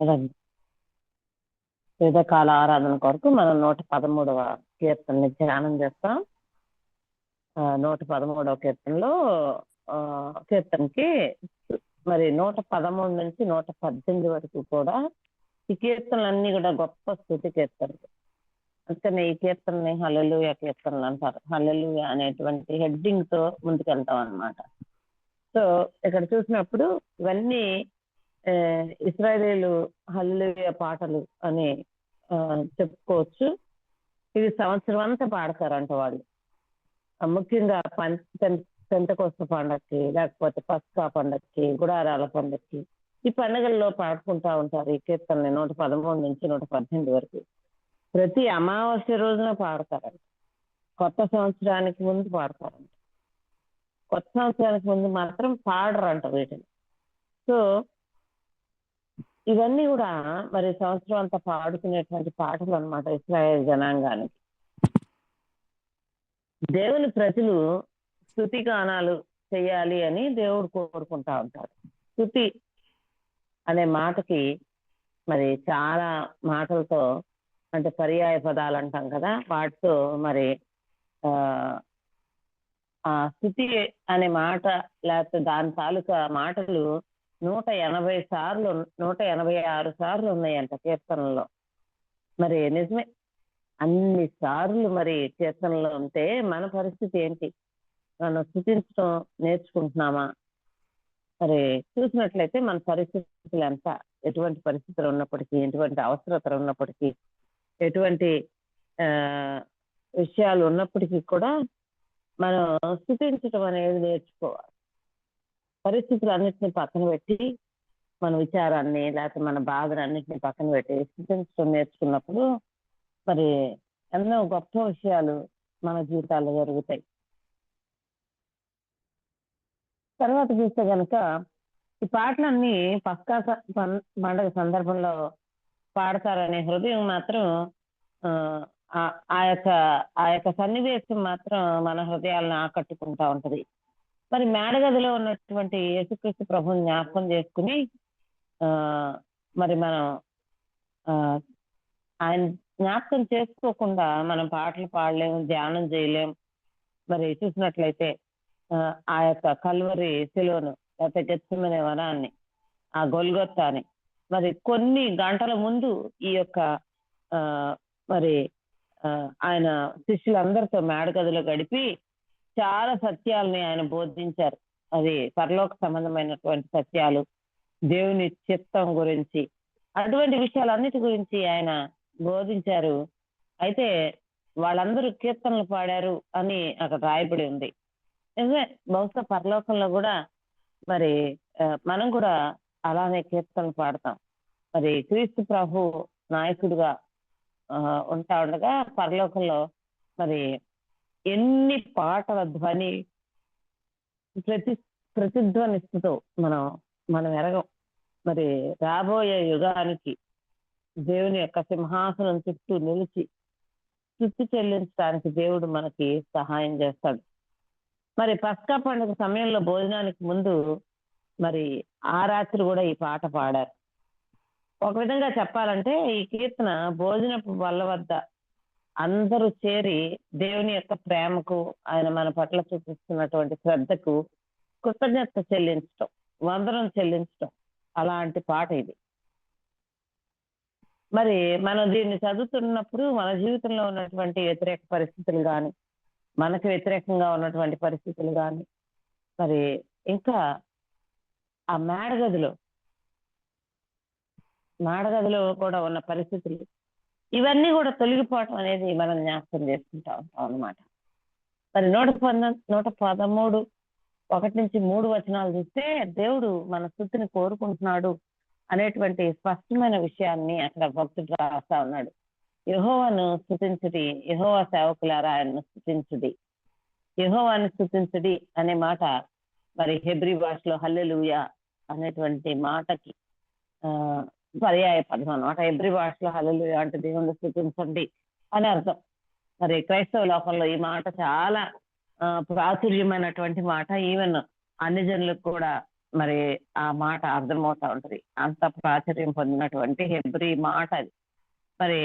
రండి. వేదకాల ఆరాధన కొరకు మనం 113వ కీర్తనని ధ్యానం చేస్తాం. 113వ కీర్తనలో కీర్తనకి మరి 113 నుంచి 118 వరకు కూడా ఈ కీర్తనలన్నీ కూడా గొప్ప స్తుతి కీర్తనలు. అందుకని ఈ కీర్తనని హల్లెలూయా కీర్తనలు అంటారు. హల్లెలూయా అనేటువంటి హెడ్డింగ్ తో ముందుకెళ్తాం అన్నమాట. సో ఇక్కడ చూసినప్పుడు ఇవన్నీ ఇశ్రాయేలీయులు హల్లెలూయా పాటలు అని చెప్పుకోవచ్చు. ఇది సంవత్సరం అంతా పాడతారంట వాళ్ళు. ముఖ్యంగా పెంతెకొస్తు పండగకి, లేకపోతే పస్కా పండగకి, గుడారాల పండగకి, ఈ పండుగల్లో పాడుకుంటా ఉంటారు ఈ కీర్తనని 113 నుంచి 118 వరకు. ప్రతి అమావాస్య రోజున పాడతారంట. కొత్త సంవత్సరానికి ముందు పాడతారంట. కొత్త సంవత్సరానికి ముందు మాత్రం పాడరంట వీటిని. సో ఇవన్నీ కూడా మరి సంవత్సరం అంతా పాడుకునేటువంటి పాటలు అన్నమాట ఇశ్రాయేల్ జనాంగానికి. దేవుని ప్రజలు స్తుతి గానాలు చేయాలి అని దేవుడు కోరుకుంటా ఉంటాడు. స్తుతి అనే మాటకి మరి చాలా మాటలతో, అంటే పర్యాయ పదాలు అంటాం కదా, వాటితో మరి ఆ స్తుతి అనే మాట లేకపోతే దాని తాలూకా మాటలు 180 సార్లు 186 సార్లు ఉన్నాయంట కీర్తనలో. మరి నిజమే, అన్ని సార్లు మరి కీర్తనలో ఉంటే మన పరిస్థితి ఏంటి? మనం స్తుతించడం నేర్చుకుంటున్నామా? మరి చూసినట్లయితే మన పరిస్థితులు ఎంత, ఎటువంటి పరిస్థితులు ఉన్నప్పటికీ, ఎటువంటి అవసరతలు ఉన్నప్పటికీ, ఎటువంటి విషయాలు ఉన్నప్పటికీ కూడా మనం స్తుతించడం అనేది నేర్చుకోవాలి. పరిస్థితులన్నింటినీ పక్కన పెట్టి, మన విచారాన్ని లేకపోతే మన బాధలన్నింటినీ పక్కన పెట్టి స్తుతించడం నేర్చుకున్నప్పుడు మరి ఎన్నో గొప్ప విషయాలు మన జీవితాల్లో జరుగుతాయి. తర్వాత చూస్తే కనుక ఈ పాటలన్నీ పస్కా పండుగ సందర్భంలో పాడతారనే హృదయం మాత్రం ఆ యొక్క సన్నివేశం మాత్రం మన హృదయాలను ఆకట్టుకుంటా ఉంటది. మరి మేడగదిలో ఉన్నటువంటి యేసుక్రీస్తు ప్రభువుని జ్ఞాపకం చేసుకుని మరి మనం ఆయన జ్ఞాపకం చేసుకోకుండా మనం పాటలు పాడలేము, ధ్యానం చేయలేము. మరి చూసినట్లయితే ఆ యొక్క కల్వరి శిలువను లేకపోతే గెత్సెమనే వనాన్ని, ఆ గొల్గొతాని మరి కొన్ని గంటల ముందు ఈ యొక్క మరి ఆయన శిష్యులందరితో మేడగదిలో గడిపి చాలా సత్యాలని ఆయన బోధించారు. అది పరలోక సంబంధమైనటువంటి సత్యాలు, దేవుని చిత్తం గురించి, అటువంటి విషయాలన్నిటి గురించి ఆయన బోధించారు. అయితే వాళ్ళందరూ కీర్తనలు పాడారు అని అక్కడ రాయబడి ఉంది. నిజమే, బహుశా పరలోకంలో కూడా మరి మనం కూడా అలానే కీర్తనలు పాడతాం. మరి క్రీస్తు ప్రభు నాయకుడిగా ఉంటా ఉండగా పరలోకంలో మరి ఎన్ని పాటల ధ్వని ప్రతిధ్వనిస్తూ మనం ఎరగం. మరి రాబోయే యుగానికి దేవుని యొక్క సింహాసనం చుట్టూ నిలిచి స్తుతి చెల్లించడానికి దేవుడు మనకి సహాయం చేస్తాడు. మరి పస్కా పండుగ సమయంలో భోజనానికి ముందు మరి ఆ రాత్రి కూడా ఈ పాట పాడారు. ఒక విధంగా చెప్పాలంటే ఈ కీర్తన భోజనపు బల్ల వద్ద అందరూ చేరి దేవుని యొక్క ప్రేమకు, ఆయన మన పట్ల చూపిస్తున్నటువంటి శ్రద్ధకు కృతజ్ఞత చెల్లించటం, వందనం చెల్లించటం, అలాంటి పాట ఇది. మరి మనం దీన్ని చదువుతున్నప్పుడు మన జీవితంలో ఉన్నటువంటి వ్యతిరేక పరిస్థితులు కానీ, మనకు వ్యతిరేకంగా ఉన్నటువంటి పరిస్థితులు కానీ, మరి ఇంకా ఆ మేడగదిలో కూడా ఉన్న పరిస్థితులు, ఇవన్నీ కూడా తొలగిపోవటం అనేది మనం జ్ఞాపకం చేసుకుంటా ఉంటాం అన్నమాట. మరి 113 1 నుంచి 3 వచనాలు చూస్తే దేవుడు మన స్తుతిని కోరుకుంటున్నాడు అనేటువంటి స్పష్టమైన విషయాన్ని అక్కడ భక్తుడు రాస్తా ఉన్నాడు. యెహోవాను స్తుతించుడి, యెహోవా సేవకులారా ఆయనను స్తుతించుడి. యెహోవాను స్తుతించుడి అనే మాట మరి హెబ్రీ భాషలో హల్లెలూయా అనేటువంటి మాటకి పర్యాయ పదం అన్నమాట. హెబ్రీ భాషలో హల్లెలూయా అంటే దేవుణ్ణి స్తుతించండి అని అర్థం. మరి క్రైస్తవ లోకంలో ఈ మాట చాలా ప్రాచుర్యమైనటువంటి మాట. ఈవెన్ అన్ని జనులకు కూడా మరి ఆ మాట అర్థమవుతా ఉంటది. అంత ప్రాచుర్యం పొందినటువంటి హెబ్రీ మాట అది. మరి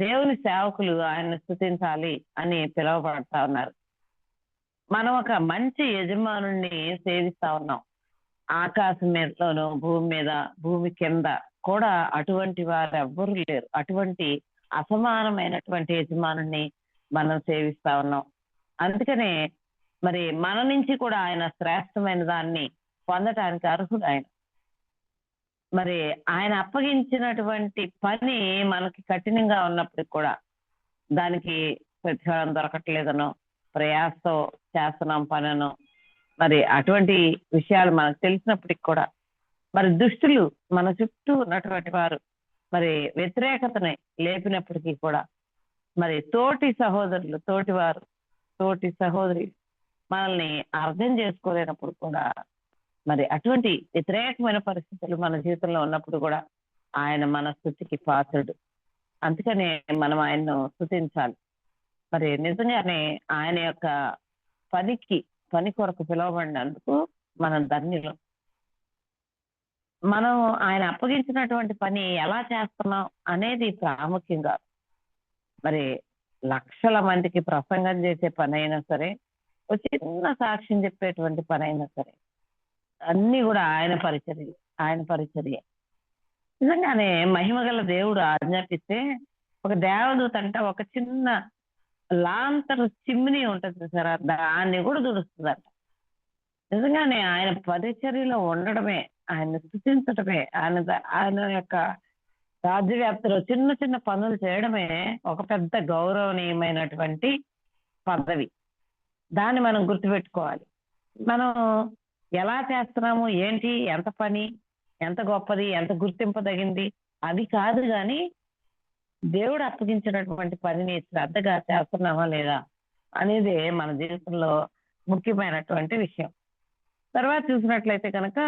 దేవుని సేవకులు ఆయన్ని స్తుతించాలి అని పిలువబడతా ఉన్నారు. మనం ఒక మంచి యజమానుణ్ణి సేవిస్తా ఉన్నాం. ఆకాశం మీదలోను, భూమి మీద, భూమి కింద కూడా అటువంటి వారు ఎవ్వరూ లేరు. అటువంటి అసమానమైనటువంటి యజమానుణ్ణి మనం సేవిస్తా ఉన్నాం. అందుకనే మరి మన నుంచి కూడా ఆయన శ్రేష్టమైన దాన్ని పొందటానికి అర్హుడు ఆయన. మరి ఆయన అప్పగించినటువంటి పని మనకి కఠినంగా ఉన్నప్పటికి కూడా దానికి ప్రతిఫలం దొరకట్లేదనో, ప్రయాసతో చేస్తున్నాం పననో, మరి అటువంటి విషయాలు మనకు తెలిసినప్పటికి కూడా మరి దుష్టులు మన చుట్టూ ఉన్నటువంటి వారు మరి వ్యతిరేకతని లేపినప్పటికీ కూడా మరి తోటి సహోదరులు, తోటివారు, తోటి సహోదరి మనల్ని అర్థం చేసుకోలేనప్పుడు కూడా మరి అటువంటి వ్యతిరేకమైన పరిస్థితులు మన జీవితంలో ఉన్నప్పుడు కూడా ఆయన మన స్తుతికి పాత్రుడు. అందుకనే మనం ఆయన్ను స్తుతించాలి. మరి నిజంగానే ఆయన యొక్క పని కొరకు పిలువబడినందుకు మనం ధన్యులం. మనం ఆయన అప్పగించినటువంటి పని ఎలా చేస్తున్నాం అనేది ప్రాముఖ్యం కాదు. మరి లక్షల మందికి ప్రసంగం చేసే పని అయినా సరే, ఒక చిన్న సాక్ష్యం చెప్పేటువంటి పని అయినా సరే, అన్ని కూడా ఆయన పరిచర్య. నిజంగానే మహిమగల దేవుడు ఆజ్ఞాపిస్తే ఒక దేవదూత అంట ఒక చిన్న లాంతరు చిమ్మిని ఉంటుంది చూసారా, దాన్ని కూడా తుడుస్తుందంట. నిజంగానే ఆయన పరిచర్యలో ఉండడమే, ఆయన స్థుతించడమే, ఆయన యొక్క రాజ్యవ్యాప్తిలో చిన్న చిన్న పనులు చేయడమే ఒక పెద్ద గౌరవనీయమైనటువంటి పదవి. దాన్ని మనం గుర్తుపెట్టుకోవాలి. మనం ఎలా చేస్తున్నాము, ఏంటి, ఎంత పని, ఎంత గొప్పది, ఎంత గుర్తింపదగింది అది కాదు, కానీ దేవుడు అప్పగించినటువంటి పనిని శ్రద్ధగా చేస్తున్నామా లేదా అనేది మన జీవితంలో ముఖ్యమైనటువంటి విషయం. తర్వాత చూసినట్లయితే కనుక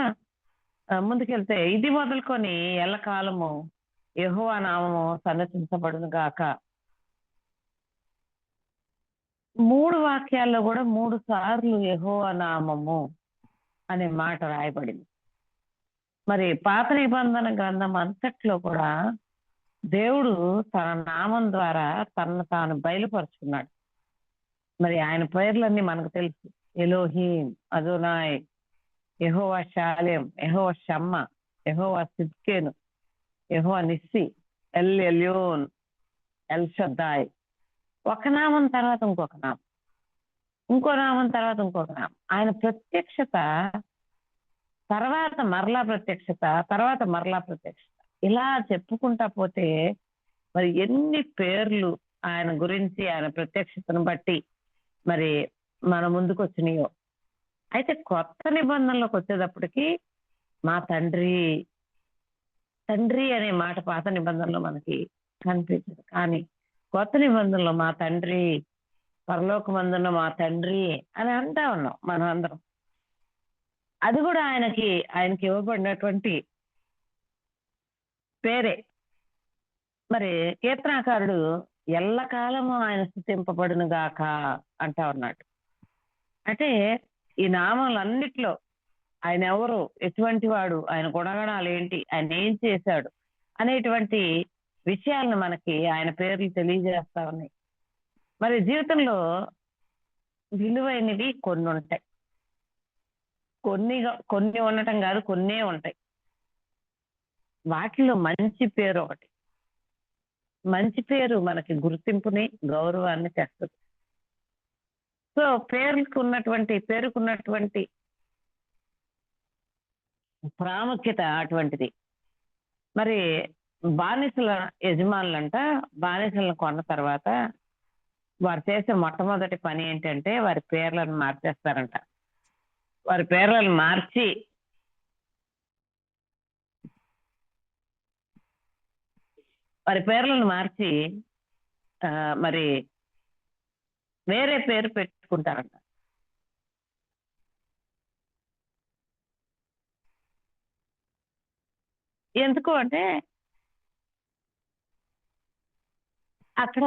ముందుకెళ్తే, ఇది మొదలుకొని ఎల్లకాలము యెహోవా నామము సన్నతించబడును గాక. 3 వాక్యాల్లో కూడా 3 సార్లు యెహోవా నామము అనే మాట రాయబడింది. మరి పాత నిబంధన గ్రంథం అంతట్లో కూడా దేవుడు తన నామం ద్వారా తనను తాను బయలుపరుచుకున్నాడు. మరి ఆయన పేర్లన్నీ మనకు తెలుసు. Elohim, Adonai, Jehovah Shalom, Jehovah Shammah, Jehovah Tsidkenu, Jehovah Nissi, El Elyon, El Shaddai. ఒక నామం తర్వాత ఇంకొక నామం, ఇంకో నామం తర్వాత ఇంకొక నామం. ఆయన ప్రత్యక్షత తర్వాత మరలా ప్రత్యక్షత, తర్వాత మరలా ప్రత్యక్షత, ఇలా చెప్పుకుంటా పోతే మరి ఎన్ని పేర్లు ఆయన గురించి, ఆయన ప్రత్యక్షతను బట్టి మరి మన ముందుకు వచ్చినాయో. అయితే కొత్త నిబంధనలోకి వచ్చేటప్పటికి మా తండ్రి, తండ్రి అనే మాట పాత నిబంధనలో మనకి కనిపించదు, కానీ కొత్త నిబంధనలో మా తండ్రి, పరలోకమందున్న మా తండ్రి అని అంటా ఉన్నాం మనం అందరం. అది కూడా ఆయనకి ఇవ్వబడినటువంటి పేరే. మరి కీర్తనాకారుడు ఎల్లకాలము ఆయన స్తుతింపబడును గాక అంటా ఉన్నాడు. అంటే ఈ నామాలన్నిట్లో ఆయన ఎవరు, ఎటువంటి వాడు, ఆయన గుణగణాలు ఏంటి, ఆయన ఏం చేశాడు అనేటువంటి విషయాలను మనకి ఆయన పేర్లు తెలియజేస్తా ఉన్నాయి. మరి జీవితంలో విలువైనవి కొన్ని ఉంటాయి, కొన్ని ఉండటం కాదు, కొన్నే ఉంటాయి. వాటిలో మంచి పేరు ఒకటి. మంచి పేరు మనకి గుర్తింపుని, గౌరవాన్ని తెస్తుంది. సో పేరుకున్నటువంటి ప్రాముఖ్యత అటువంటిది. మరి బానిసల యజమానులంట బానిసలను కొన్న తర్వాత వారు చేసే మొట్టమొదటి పని ఏంటంటే వారి పేర్లను మార్చేస్తారంట. వారి పేర్లను మార్చి మరి వేరే పేరు పెట్టుకుంటారంట. ఎందుకు అంటే అక్కడ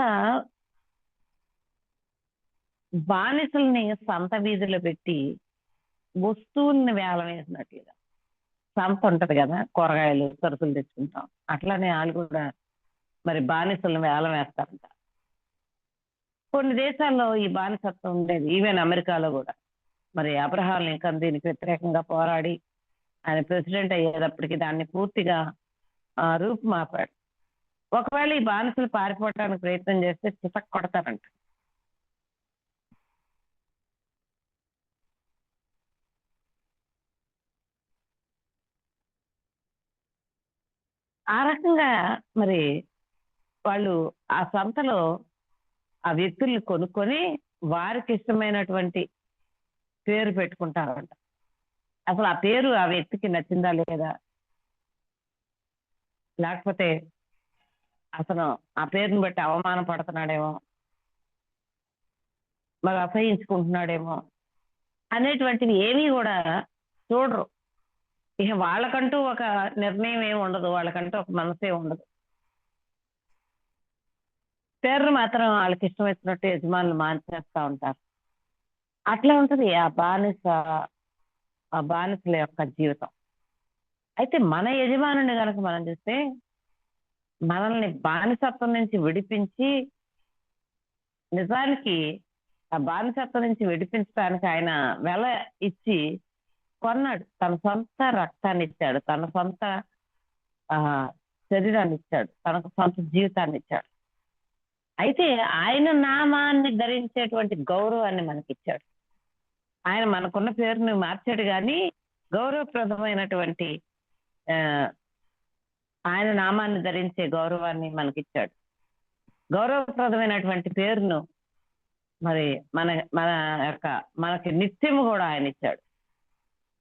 బానిసల్ని సంత వీధిలో పెట్టి వస్తువుల్ని వేలం వేసినట్లుగా సంత ఉంటది కదా, కూరగాయలు సరుకులు తెచ్చుకుంటాం. అట్లానే వాళ్ళు కూడా మరి బానిసలను వేలం వేస్తారంట. కొన్ని దేశాల్లో ఈ బానిసత్వం ఉండేది, ఈవెన్ అమెరికాలో కూడా. మరి అబ్రహాం లింకన్ దీనికి వ్యతిరేకంగా పోరాడి ఆయన ప్రెసిడెంట్ అయ్యేటప్పటికి దాన్ని పూర్తిగా రూపుమాపాడు. ఒకవేళ ఈ బానిసలు పారిపోవడానికి ప్రయత్నం చేస్తే చితక్ కొడతారంట. ఆ రకంగా మరి వాళ్ళు ఆ సంతలో ఆ వ్యక్తుల్ని కొనుక్కొని వారికి ఇష్టమైనటువంటి పేరు పెట్టుకుంటారంట. అసలు ఆ పేరు ఆ వ్యక్తికి నచ్చిందా లేదా, లేకపోతే అతను ఆ పేరుని బట్టి అవమానం పడుతున్నాడేమో, మరి అసహించుకుంటున్నాడేమో అనేటువంటివి ఏమీ కూడా చూడరు. ఇక వాళ్ళకంటూ ఒక నిర్ణయం ఏమి ఉండదు, వాళ్ళకంటూ ఒక మనసే ఉండదు. పేర్లు మాత్రం వాళ్ళకి ఇష్టం వచ్చినట్టు యజమానులు మార్చేస్తా ఉంటారు. అట్లా ఉంటది ఆ బానిసల యొక్క జీవితం. అయితే మన యజమానుని కనుక మనం చూస్తే మనల్ని బానిసత్వం నుంచి విడిపించి, నిజానికి ఆ బానిసత్వం నుంచి విడిపించడానికి ఆయన వెల ఇచ్చి కొన్నాడు. తన సొంత రక్తాన్ని ఇచ్చాడు, తన సొంత ఆ శరీరాన్ని ఇచ్చాడు, తనకు సొంత జీవితాన్ని ఇచ్చాడు. అయితే ఆయన నామాన్ని ధరించేటువంటి గౌరవాన్ని మనకిచ్చాడు. ఆయన మనకున్న పేరుని మార్చాడు, కానీ గౌరవప్రదమైనటువంటి ఆ ఆయన నామాన్ని ధరించే గౌరవాన్ని మనకిచ్చాడు. గౌరవప్రదమైనటువంటి పేరును మరి మన మన యొక్క మనకి నిత్యము కూడా ఆయన ఇచ్చాడు.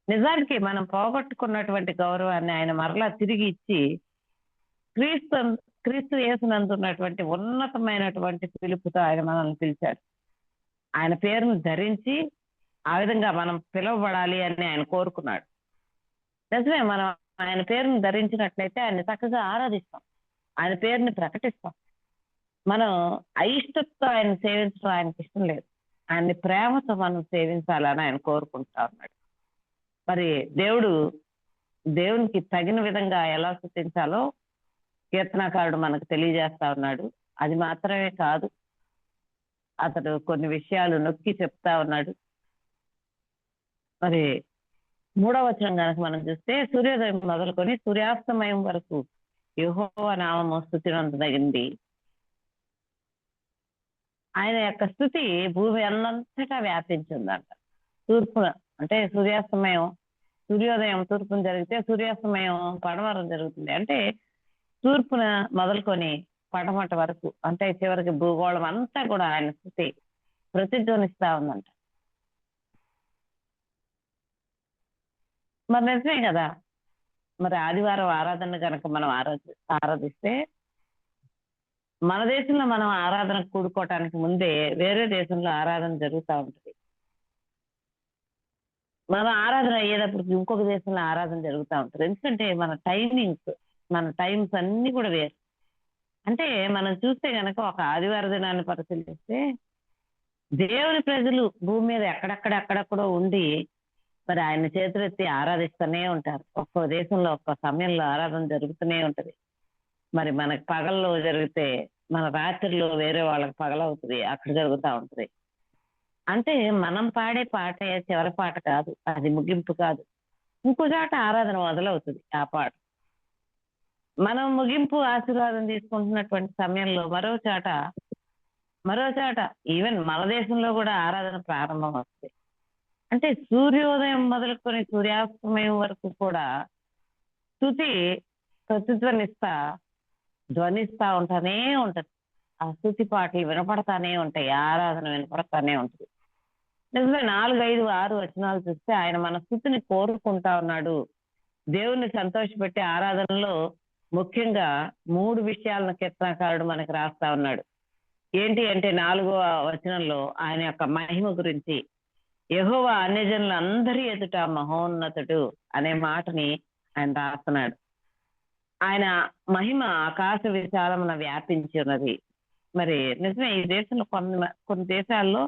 నిజానికి మనం పోగొట్టుకున్నటువంటి గౌరవాన్ని ఆయన మరలా తిరిగి ఇచ్చి క్రీస్తు క్రీస్తు యేసునందున్నటువంటి ఉన్నతమైనటువంటి పిలుపుతో ఆయన మనల్ని పిలిచాడు. ఆయన పేరును ధరించి ఆ విధంగా మనం పిలువబడాలి అని ఆయన కోరుకున్నాడు. నిజమే, మనం ఆయన పేరును ధరించినట్లయితే ఆయన చక్కగా ఆరాధిస్తాం, ఆయన పేరుని ప్రకటిస్తాం. మనం అయిష్టతో ఆయన సేవించడం ఆయనకి ఇష్టం లేదు. ఆయన్ని ప్రేమతో మనం సేవించాలని ఆయన కోరుకుంటా ఉన్నాడు. మరి దేవునికి తగిన విధంగా ఎలా స్తుతించాలో కీర్తనాకారుడు మనకు తెలియజేస్తా ఉన్నాడు. అది మాత్రమే కాదు, అతడు కొన్ని విషయాలు నొక్కి చెప్తా ఉన్నాడు. మరి 3వ వచనం కనుక మనం చూస్తే, సూర్యోదయం మొదలుకొని సూర్యాస్తమయం వరకు యెహోవా నామము స్తుతినందదగింది. ఆయన యొక్క స్థుతి భూమి అంతటా వ్యాపించిందంట. తూర్పున అంటే సూర్యోదయం తూర్పున జరిగితే సూర్యాస్తమయం పడమరం జరుగుతుంది. అంటే తూర్పున మొదలుకొని పడమట వరకు, అంటే చివరికి భూగోళం అంతా కూడా ఆయన స్థుతి ప్రతిధ్వనిస్తా ఉందంట. మరి నిజమే కదా. మరి ఆదివారం ఆరాధన కనుక మనం ఆరాధిస్తే, మన దేశంలో మనం ఆరాధన కూడుకోవటానికి ముందే వేరే దేశంలో ఆరాధన జరుగుతూ ఉంటుంది. మన ఆరాధన అయ్యేటప్పటికి ఇంకొక దేశంలో ఆరాధన జరుగుతూ ఉంటుంది. ఎందుకంటే మన టైమ్స్ అన్ని కూడా వేరు. అంటే మనం చూస్తే గనక ఒక ఆదివార దినాన్ని పరిశీలిస్తే దేవుని ప్రజలు భూమి మీద ఎక్కడెక్కడో ఉండి మరి ఆయన చేతులెత్తి ఆరాధిస్తూనే ఉంటారు. ఒక్కో దేశంలో ఒక్కో సమయంలో ఆరాధన జరుగుతూనే ఉంటది. మరి మనకి పగల్లో జరిగితే మన రాత్రిలో వేరే వాళ్ళకి పగలవుతుంది, అక్కడ జరుగుతూ ఉంటది. అంటే మనం పాడే పాటే చివరి పాట కాదు, అది ముగింపు కాదు. ఇంకో చాట ఆరాధన మొదలవుతుంది ఆ పాట. మనం ముగింపు ఆశీర్వాదం తీసుకుంటున్నటువంటి సమయంలో మరో చాట ఈవెన్ మన దేశంలో కూడా ఆరాధన ప్రారంభం అవుతుంది. అంటే సూర్యోదయం మొదలుకొని సూర్యాస్తమయం వరకు కూడా స్తుతి ధ్వనిస్తా ఉంటానే ఉంటది. ఆ స్తుతి పాటలు వినపడతానే ఉంటాయి, ఆరాధన వినపడతానే ఉంటుంది. నిజమే, 4, 5, 6 వచనాలు చూస్తే ఆయన మన స్తుతిని కోరుకుంటా ఉన్నాడు. దేవుణ్ణి సంతోషపెట్టే ఆరాధనలో ముఖ్యంగా 3 విషయాలను కీర్తనకారుడు మనకి రాస్తా ఉన్నాడు. ఏంటి అంటే 4వ వచనంలో ఆయన యొక్క మహిమ గురించి, యెహోవా అన్యజనులు అందరి ఎదుట మహోన్నతుడు అనే మాటని ఆయన రాస్తున్నాడు. ఆయన మహిమ ఆకాశ విశాలమున వ్యాపించి ఉన్నది. మరి నిజమే, ఈ దేశంలో కొన్ని దేశాల్లో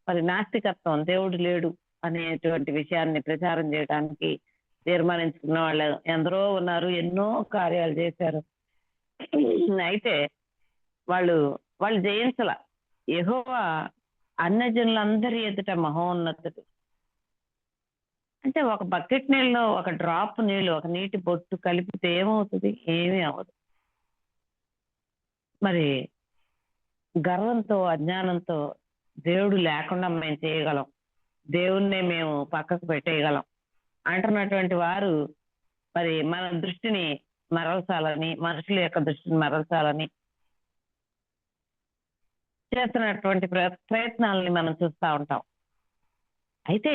మరి నాస్తికత్వం, దేవుడు లేడు అనేటువంటి విషయాన్ని ప్రచారం చేయడానికి తీర్మానించుకున్న వాళ్ళు ఎందరో ఉన్నారు, ఎన్నో కార్యాలు చేశారు. అయితే వాళ్ళు వాళ్ళు జయించల. యెహోవా అన్యజనులందరి ఎదుట మహోన్నతుడు. అంటే ఒక బకెట్ నీళ్ళలో ఒక డ్రాప్ నీళ్ళు, ఒక నీటి బొట్టు కలిపితే ఏమవుతుంది? ఏమీ అవ్వదు. మరి గర్వంతో, అజ్ఞానంతో దేవుడు లేకుండా మేము చేయగలం, దేవుణ్ణే మేము పక్కకు పెట్టేయగలం అంటున్నటువంటి వారు మరి మన దృష్టిని మరల్చాలని, మనుషుల యొక్క దృష్టిని మరల్చాలని చేస్తున్నటువంటి ప్రయత్నాలని మనం చూస్తూ ఉంటాం. అయితే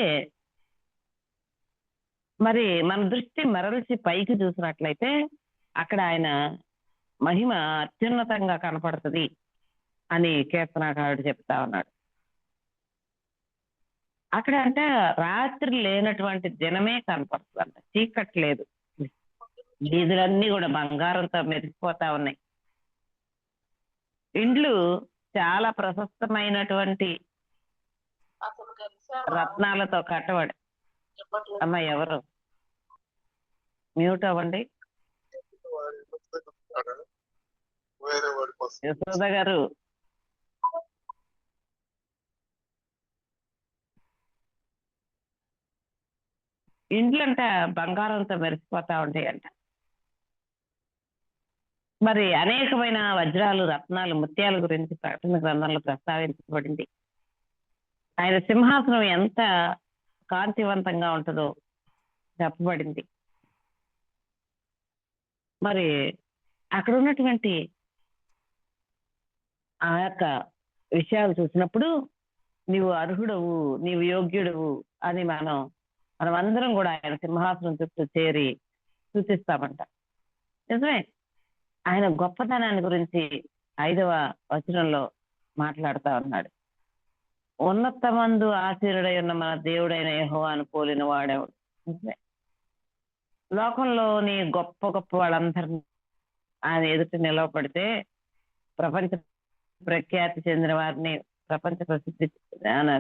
మరి మన దృష్టి మరల్చి పైకి చూసినట్లయితే అక్కడ ఆయన మహిమ అత్యున్నతంగా కనపడుతుంది అని కీర్తనకారుడు చెప్తా ఉన్నాడు. అక్కడ అంటే రాత్రి లేనటువంటి దినమే కనపడుతుందంట, చీకటి లేదు, వీధులన్నీ కూడా బంగారంతో మెరిసిపోతా ఉన్నాయి. ఇండ్లు చాలా ప్రశస్తమైనటువంటి రత్నాలతో కట్టబడి. అమ్మ ఎవరు మ్యూట్ అవ్వండి. యశోద గారు ఇండ్లంట బంగారంతో మెరిసిపోతా ఉంటాయంట. మరి అనేకమైన వజ్రాలు, రత్నాలు, ముత్యాల గురించి ప్రకటన గ్రంథంలో ప్రస్తావించబడింది. ఆయన సింహాసనం ఎంత కాంతివంతంగా ఉంటుందో చెప్పబడింది. మరి అక్కడ ఉన్నటువంటి ఆ యొక్క విషయాలు చూసినప్పుడు నీవు అర్హుడవు, నీవు యోగ్యుడవు అని మనమందరం కూడా ఆయన సింహాసనం చుట్టూ చేరి సూచిస్తామంట. నిజమే, ఆయన గొప్పతనాన్ని గురించి 5వ వచనంలో మాట్లాడుతా ఉన్నాడు. ఉన్నతమందు ఆశీనుడై ఉన్న మన దేవుడైన యెహోవాను పోలిన వాడేవాడు. నిజమే, లోకంలోని గొప్ప గొప్ప వాళ్ళందరినీ ఆయన ఎదుట నిలవపడితే ప్రపంచ ప్రఖ్యాతి చెందిన వారిని, ప్రపంచ ప్రసిద్ధి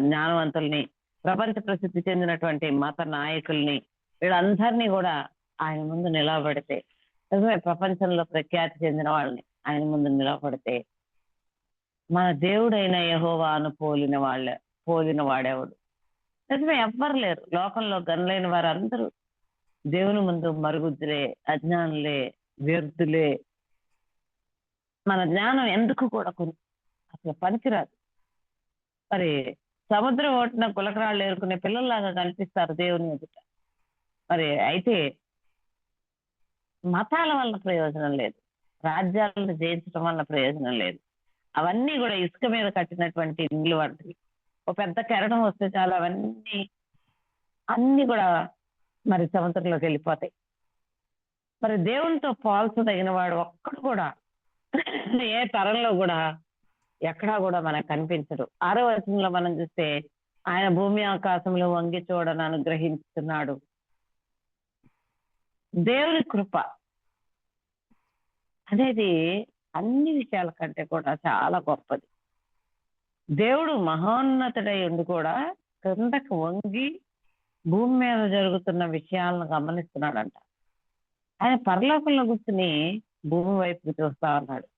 జ్ఞానవంతుల్ని, ప్రపంచ ప్రసిద్ధి చెందినటువంటి మత నాయకుల్ని, వీళ్ళందరినీ కూడా ఆయన ముందు నిలవబడితే, నిజమే ప్రపంచంలో ప్రఖ్యాతి చెందిన వాళ్ళని ఆయన ముందు నిలవబడితే మన దేవుడైన యెహోవాను పోలిన వాడేవాడు. నిజమే, ఎవ్వరు లేరు లోకంలో. గనులైన వారందరూ దేవుని ముందు మరుగుద్దులే, అజ్ఞానులే, వ్యర్థులే. మన జ్ఞానం ఎందుకు కూడా అసలు పనికిరాదు. మరి సముద్రం ఒడ్డున గులకరాళ్ళు ఏరుకునే పిల్లల్లాగా కనిపిస్తారు దేవుని ఎదుట. మరి అయితే మతాల వల్ల ప్రయోజనం లేదు, రాజ్యాలను జయించడం వల్ల ప్రయోజనం లేదు. అవన్నీ కూడా ఇసుక మీద కట్టినటువంటి ఇండ్లు వంటివి. ఒక పెద్ద కెరటం వస్తే చాలు అన్ని కూడా మరి సముద్రంలోకి వెళ్ళిపోతాయి. మరి దేవునితో పోల్చదగిన వాడు ఒక్కడు కూడా ఏ తరంలో కూడా ఎక్కడా కూడా మనకు కనిపించడు. 6వ వచనంలో మనం చూస్తే ఆయన భూమి ఆకాశంలో వంగి చూడని అనుగ్రహించుతున్నాడు. దేవుని కృప అనేది అన్ని విషయాల కంటే కూడా చాలా గొప్పది. దేవుడు మహోన్నతుడై ఉండి కూడా క్రిందకు వంగి భూమి మీద జరుగుతున్న విషయాలను గమనిస్తున్నాడంట. ఆయన పరలోకంలో కూర్చుని భూమి వైపు చూస్తా ఉన్నాడు.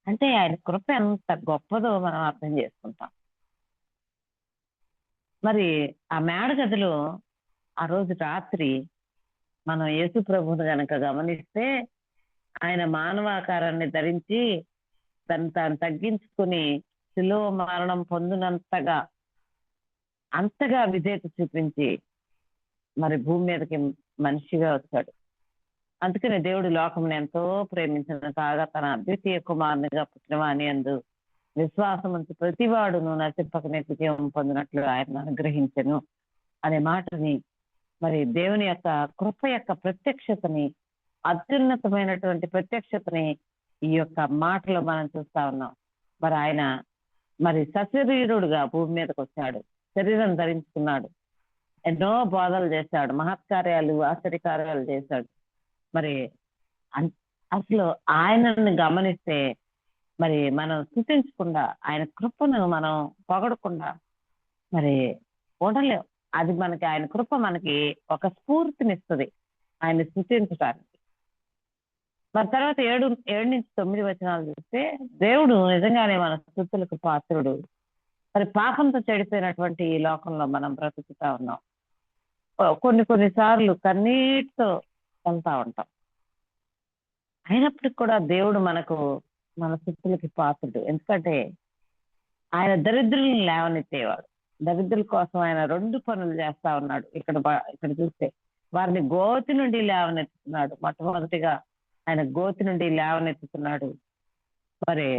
అంటే ఆయన కృప ఎంత గొప్పదో మనం అర్థం చేసుకుంటాం. మరి ఆ మేడ గదిలో ఆ రోజు రాత్రి మనం యేసు ప్రభువును గనక గమనిస్తే ఆయన మానవాకారాన్ని ధరించి తాను తగ్గించుకుని శిలువ మరణం పొందినంతగా అంతగా విధేయత చూపించి మరి భూమి మీదకి మనిషిగా వచ్చాడు. అందుకనే దేవుడు లోకమును ఎంతో ప్రేమించిన కాగా తన అద్వితీయ కుమారునిగా పుట్టినవాని యందు విశ్వాసముంచి ప్రతివాడును నశింపకనే విజయం పొందినట్లు ఆయన అనుగ్రహించను అనే మాటని, మరి దేవుని యొక్క కృప యొక్క ప్రత్యక్షతని, అత్యున్నతమైనటువంటి ప్రత్యక్షతని ఈ యొక్క మాటలో మనం చూస్తా ఉన్నాం. మరి ఆయన మరి సశరీరుడుగా భూమి మీదకి వచ్చాడు, శరీరం ధరించుకున్నాడు, ఎన్నో బోధలు చేశాడు, మహత్కార్యాలు, ఆశ్చర్యకార్యాలు చేశాడు. మరి అసలు ఆయనని గమనిస్తే మరి మనం స్తుతించకుండా, ఆయన కృపను మనం పొగడకుండా మరి ఉండలేం. అది మనకి ఆయన కృప మనకి ఒక స్ఫూర్తినిస్తుంది ఆయన స్థుతించడానికి. మరి తర్వాత 7 నుంచి 9 వచనాలు చూస్తే దేవుడు నిజంగానే మన స్థుతులకు పాత్రుడు. మరి పాపంతో చెడిపోయినటువంటి ఈ లోకంలో మనం బ్రతుకుతా ఉన్నాం. కొన్ని సార్లు కన్నీటితో వెళ్తా ఉంటాం. అయినప్పటికి కూడా దేవుడు మన స్థుతులకి పాత్రుడు. ఎందుకంటే ఆయన దరిద్రులను లేవనెత్తేవాడు. దరిద్రుల కోసం ఆయన 2 పనులు చేస్తా ఉన్నాడు. ఇక్కడ చూస్తే వారిని గోతి నుండి లేవనెత్తుతున్నాడు. మొట్టమొదటిగా ఆయన గోతి నుండి లేవనెత్తుతున్నాడు. మరి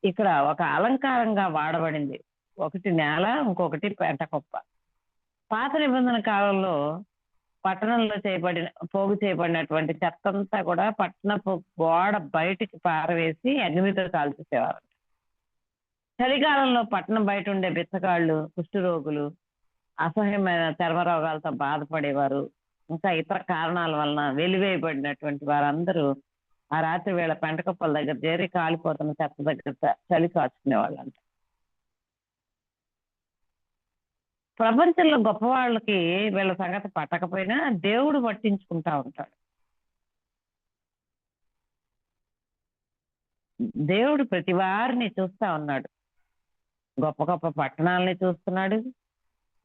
ఇక్కడ ఒక అలంకారంగా వాడబడింది. ఒకటి నేల, ఇంకొకటి పెంటకొప్ప. పాత నిబంధన కాలంలో పట్టణంలో పోగు చేయబడినటువంటి చెత్తంతా కూడా పట్టణపు గోడ బయటికి పారవేసి అగ్నితో కాల్చేసేవారు. చలికాలంలో పట్టణం బయట ఉండే బిచ్చగాళ్ళు, కుష్ఠరోగులు, అసహ్యమైన చర్మ రోగాలతో బాధపడేవారు, ఇంకా ఇతర కారణాల వలన వెలివేయబడినటువంటి వారందరూ ఆ రాత్రి వేళ పెంటకొప్పల దగ్గర చేరి కాలిపోతున్న చెత్త దగ్గర చలి కాచుకునేవాళ్ళంట. ప్రపంచంలో గొప్ప వాళ్ళకి వీళ్ళ సంగతి పట్టకపోయినా దేవుడు పట్టించుకుంటా ఉంటాడు. దేవుడు ప్రతి వారిని చూస్తా ఉన్నాడు. గొప్ప గొప్ప పట్టణాలని చూస్తున్నాడు.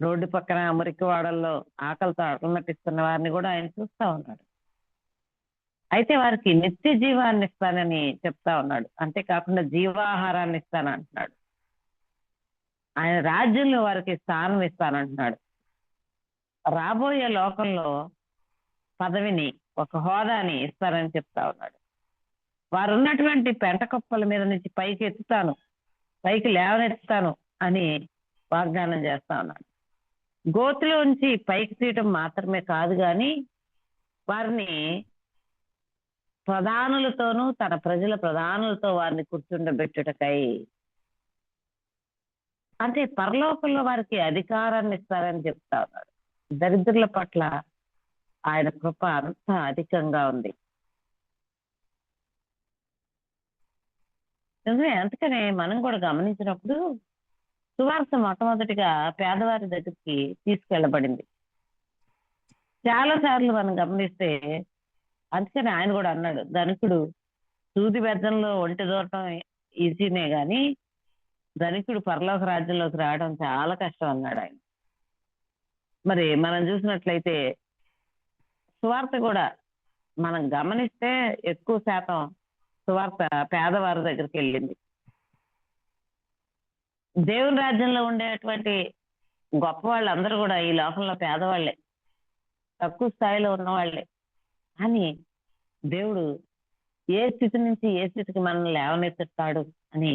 రోడ్డు పక్కన మురికి వాడల్లో ఆకలితో అటమటిస్తున్న వారిని కూడా ఆయన చూస్తా ఉన్నాడు. అయితే వారికి నిత్య జీవాన్ని ఇస్తానని చెప్తా ఉన్నాడు. అంతేకాకుండా జీవాహారాన్ని ఇస్తానంటున్నాడు. ఆయన రాజ్యంలో వారికి స్థానం ఇస్తానంటున్నాడు. రాబోయే లోకంలో పదవిని, ఒక హోదాని ఇస్తానని చెప్తా ఉన్నాడు. వారు ఉన్నటువంటి పెంటకొప్పల మీద నుంచి పైకి లేవనెత్తుతాను అని వాగ్దానం చేస్తా ఉన్నాడు. గోతిలోంచి పైకి తీయటం మాత్రమే కాదు కానీ వారిని ప్రధానులతోనూ తన ప్రజల ప్రధానులతో వారిని కూర్చుండబెట్టుటకై, అంటే పరలోకంలో వారికి అధికారాన్ని ఇస్తారని చెప్తా ఉన్నాడు. దరిద్రుల పట్ల ఆయన కృప అంత అధికంగా ఉంది. అందుకనే మనం కూడా గమనించినప్పుడు సువార్త మొట్టమొదటిగా పేదవారి దగ్గరికి తీసుకెళ్ళబడింది. చాలా సార్లు మనం గమనిస్తే, అందుకని ఆయన కూడా అన్నాడు, ధనికుడు సూది బెజ్జంలో ఒంటి దూరటం ఈజీనే గాని ధనికుడు పరలోక రాజ్యంలోకి రావడం చాలా కష్టం అన్నాడు ఆయన. మరి మనం చూసినట్లయితే సువార్త కూడా మనం గమనిస్తే ఎక్కువ శాతం సువార్త పేదవారి దగ్గరికి వెళ్ళింది. దేవుని రాజ్యంలో ఉండేటువంటి గొప్ప వాళ్ళందరూ కూడా ఈ లోకంలో పేదవాళ్లే, తక్కువ స్థాయిలో ఉన్నవాళ్లే. అని దేవుడు ఏ స్థితి నుంచి ఏ స్థితికి మనల్ని లేవనెత్తుతాడు అని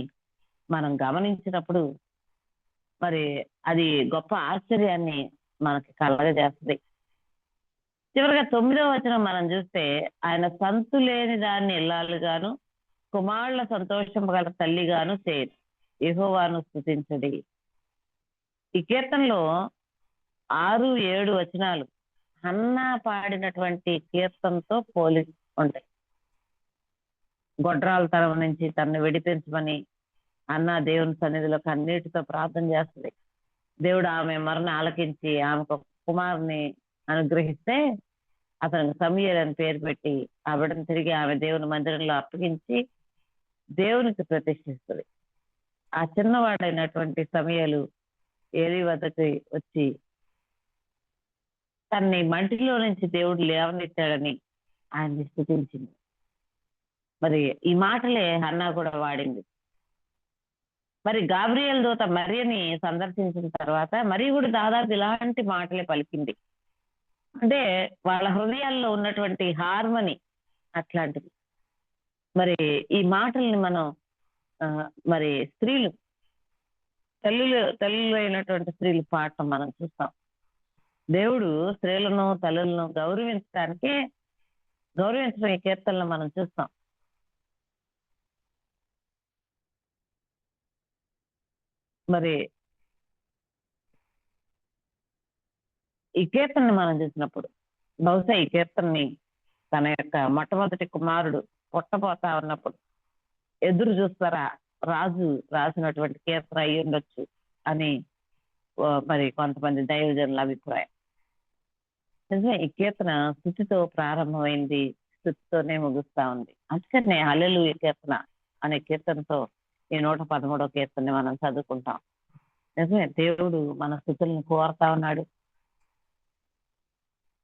మనం గమనించినప్పుడు మరి అది గొప్ప ఆశ్చర్యాన్ని మనకి కలగజేస్తుంది. చివరిగా 9వ వచనం మనం చూస్తే, ఆయన సంతు లేని దాన్ని ఇల్లాలుగాను కుమారుల సంతోషం గల తల్లిగాను చేయదు, యెహోవాను స్తుతించడి. ఈ కీర్తనలో 6-7 వచనాలు హన్నా పాడినటువంటి కీర్తనతో పోలి ఉంటాయి. గొడ్రాల తరం నుంచి తనను విడిపించమని అన్న దేవుని సన్నిధిలో కన్నీటితో ప్రార్థన చేస్తుంది. దేవుడు ఆమె మరణ ఆలకించి ఆమెకు కుమారుని అనుగ్రహిస్తే అతనికి సమూయేలు అని పేరు పెట్టి ఆ బిడ్డను తిరిగి ఆమె దేవుని మందిరంలో అప్పగించి దేవునికి ప్రతిష్ఠిస్తుంది. ఆ చిన్నవాడైనటువంటి సమూయేలు ఏలీ వద్దకు వచ్చి తన్ని మంటిలో నుంచి దేవుడు లేవనెత్తాడని ఆయన్ని స్తుతించింది. మరి ఈ మాటలే హన్నా కూడా వాడింది. మరి గాబ్రియేల్ దూత మరియని సందర్శించిన తర్వాత మరి కూడా దాదాపు ఇలాంటి మాటలే పలికింది. అంటే వాళ్ళ హృదయాల్లో ఉన్నటువంటి హార్మనీ అట్లాంటిది. మరి ఈ మాటల్ని మనం మరి తల్లులు అయినటువంటి స్త్రీలు పాడటం మనం చూస్తాం. దేవుడు స్త్రీలను తల్లులను గౌరవించడం ఈ కీర్తనలు మనం చూస్తాం. మరి ఈ కీర్తనని మనం చూసినప్పుడు బహుశా ఈ కీర్తనని తన యొక్క మొట్టమొదటి కుమారుడు పుట్టబోతా ఉన్నప్పుడు ఎదురు చూస్తారా రాజు రాసినటువంటి కీర్తన అయి ఉండొచ్చు అని మరి కొంతమంది దైవజనుల అభిప్రాయం. నిజమే, ఈ కీర్తన స్తుతితో ప్రారంభమైంది, స్తుతితోనే ముగుస్తా ఉంది. అందుకనే హల్లెలూయా కీర్తన అనే కీర్తనతో ఈ 113వ కీర్తనని మనం చదువుకుంటాం. నిజమే, దేవుడు మన స్తుతులను కోరుతా ఉన్నాడు.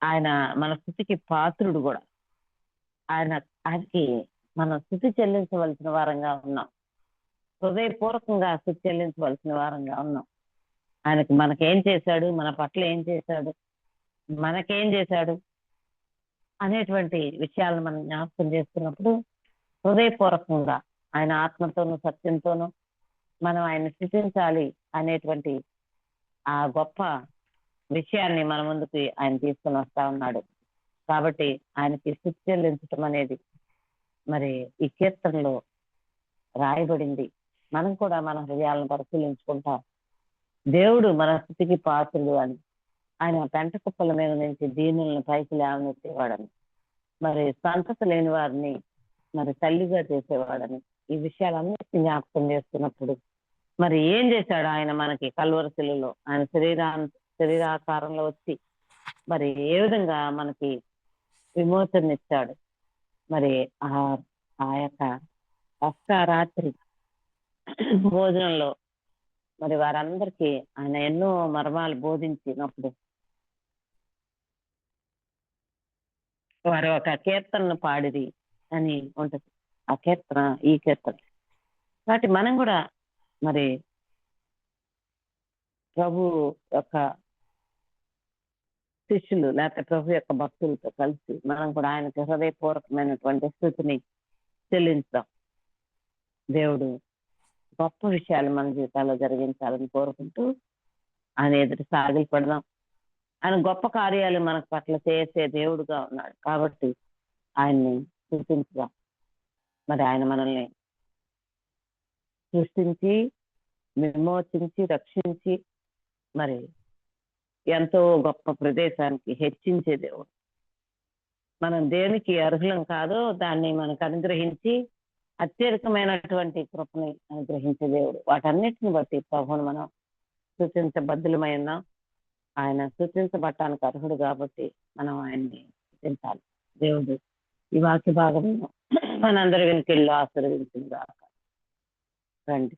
ఆయన మన స్తుతికి పాత్రుడు కూడా. ఆయనకి మనం స్తుతి చెల్లించవలసిన వారంగా ఉన్నాం. హృదయపూర్వకంగా స్తుతి చెల్లించవలసిన వారంగా ఉన్నాం. ఆయనకి మనకేం చేశాడు, మన పట్ల ఏం చేశాడు, మనకేం చేశాడు అనేటువంటి విషయాలను మనం జ్ఞాపకం చేసుకున్నప్పుడు హృదయపూర్వకంగా ఆయన ఆత్మతోనూ సత్యంతోనూ మనం ఆయన స్థుతించాలి అనేటువంటి ఆ గొప్ప విషయాన్ని మన ముందుకి ఆయన తీసుకుని వస్తా ఉన్నాడు. కాబట్టి ఆయనకి స్తుతి చెల్లించటం అనేది మరి ఈ కీర్తనలో రాయబడింది. మనం కూడా మన హృదయాలను పరిశీలించుకుంటాం. దేవుడు మన స్థితికి పాత్రుడు అని, ఆయన పెంట కుప్పల మీద నుంచి దీనులను పైకి లేవనెత్తేవాడని, మరి సంతత లేని వారిని మరి తల్లిగా చేసేవాడని, ఈ విషయాలన్నిటిని జ్ఞాపకం చేస్తున్నప్పుడు మరి ఏం చేశాడు ఆయన మనకి కల్వరి శిలువలో? ఆయన శరీరాకారంలో వచ్చి మరి ఏ విధంగా మనకి విమోచన ఇచ్చాడు. మరి ఆ యొక్క రాత్రి భోజనంలో మరి వారందరికీ ఆయన ఎన్నో మర్మాలు బోధించినప్పుడు వారు ఒక కీర్తనను పాడిది అని ఉంటది. ఆ కీర్తన ఈ కీర్తన. కాబట్టి మనం కూడా మరి ప్రభు యొక్క శిష్యులు లేకపోతే ప్రభు యొక్క భక్తులతో కలిసి మనం కూడా ఆయనకు హృదయపూర్వకమైనటువంటి స్థుతిని చెల్లించాం. దేవుడు గొప్ప విషయాలు మన జీవితాల్లో జరిగించాలని కోరుకుంటూ ఆయన ఎదుటి సాగిలి పడదాం. ఆయన గొప్ప కార్యాలు మన పట్ల చేసే దేవుడుగా ఉన్నాడు కాబట్టి ఆయన్ని స్తుతించుదాం. మరి ఆయన మనల్ని సృష్టించి విమోచించి రక్షించి మరి ఎంతో గొప్ప ప్రదేశానికి హెచ్చించే దేవుడు. మనం దేనికి అర్హులం కాదో దాన్ని మనకు అనుగ్రహించి అత్యధికమైనటువంటి కృపని అనుగ్రహించే దేవుడు. వాటన్నిటిని బట్టి ప్రభువును మనం స్తుతించబద్ధులమై ఉన్నాం. ఆయన స్తుతించబట్టానికి అర్హుడు కాబట్టి మనం ఆయన్ని స్తుతించాలి. దేవుడు ఈ వాక్య భాగం మనందరి వెనుకల్లో ఆశీర్వదించింది కాక. రండి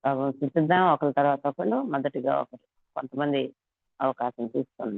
ప్రభువు స్తుతిద్దాం, ఒకరి తర్వాత ఒకళ్ళు, మొదటిగా ఒకరు కొంతమంది అవకాశం తీసుకోండి.